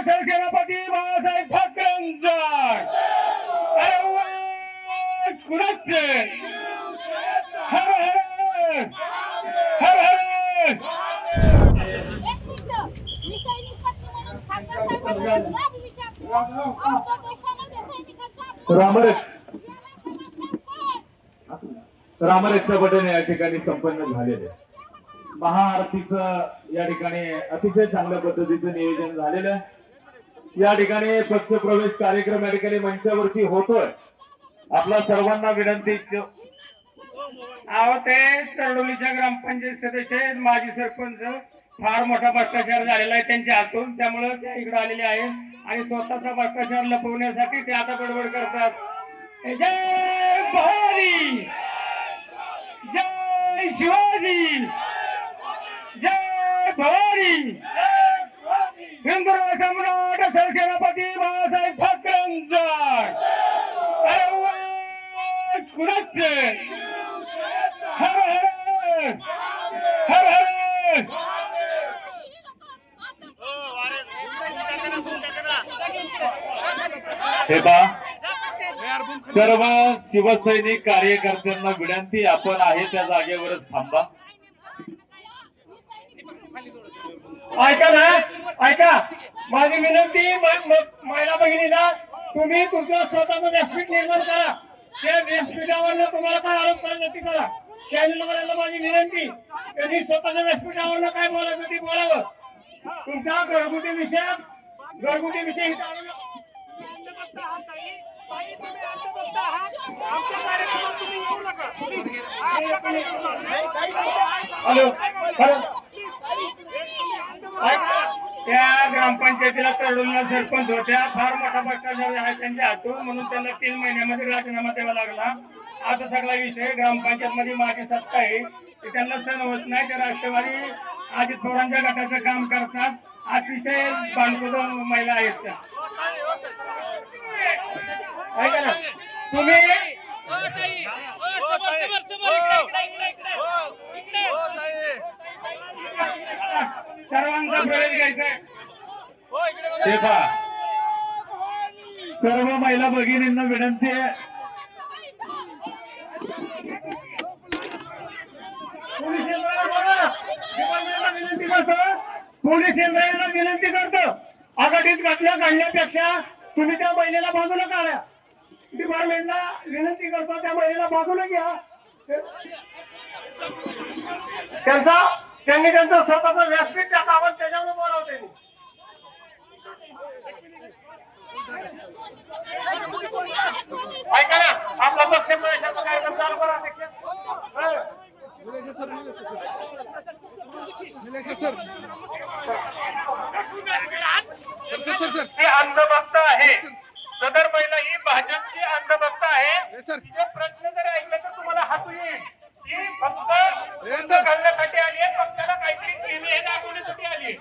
सेनापती बाळासाहेब ठाकरेंचा कुणाचे हर हर हर हर रामरक्षा बटन या ठिकाणी संपन्न झालेले महाआरतीचं या ठिकाणी अतिशय चांगल्या पद्धतीचं नियोजन झालेलं आहे। या ठिकाणी पक्ष प्रवेश कार्यक्रम या ठिकाणी मंचावरती होतोय। आपला सर्वांना विनंती अहो ते तरडोलीच्या ग्रामपंचायत सदस्य माजी सरपंच फार मोठा भ्रष्टाचार झालेला आहे त्यांच्या हातून, त्यामुळे ते इकडे आलेले आहेत आणि स्वतःचा भ्रष्टाचार लपवण्यासाठी ते आता बडबड करतात। जय भवानी, जय शिवाजी, जय भवानी, हिंदू सम्राट सरसेनापती बाळासाहेब ठाकरेंचा कुणाचे हर हर हर हर हे पहा सर्व शिवसैनिक कार्यकर्त्यांना विनंती आपण आहे त्या जागेवरच थांबा। ऐका ना, ऐका माझी विनंती महिला भगिनीला, तुम्ही तुमचं स्वतःचं व्यासपीठ निर्माण करा। त्या व्यासपीठावर तुम्हाला काय आरोप करण्याची करा। चॅनलवाल्यांना माझी विनंती, त्यांनी स्वतःच्या व्यासपीठावर काय बोलायचं ते बोलावं। तुमच्या घरगुती विषय हॅलो त्या ग्रामपंचायतीला तरडोलीला सरपंच होत्या, फार मोठा भ्रष्टाचार आहे त्यांच्या हातून, म्हणून त्यांना 3 महिन्यामध्ये राजीनामा द्यावा लागला। आता सगळा विषय ग्रामपंचायत मध्ये माझी सत्ता आहे, त्यांना सण होत नाही। त्या राष्ट्रवादी अजित पवारांच्या गटाचं काम करतात, अतिशय भांडकुद महिला आहेत त्या। ऐका ना तुम्ही सर्वांचा प्रवेश घ्यायचा आहे। सर्व महिला भगिनींना विनंती आहे पोलीस यंत्रणेला विनंती करतो, आघाडीत घालण्यापेक्षा तुम्ही त्या महिलेला बाजूला काढा। डिपार्टमेंटला विनंती करतो, त्या महिलेला बाजूला घ्या। त्यांनी त्यांचं स्वतःचं व्यासपीठ टाकावं, त्याच्यावर बोलावते। ऐका ना, आपला पक्ष प्रवेशाचा कार्यक्रम चालू करा। ते अंधभक्त आहे, सदर महिला ही भाजपची अंधभक्त आहे। तिचे प्रश्न जर ऐकले तर तुम्हाला हातू येईल। ती फक्त घालण्यासाठी आली आहे, पक्षाला काहीतरी केली हे दाखवण्यासाठी आली।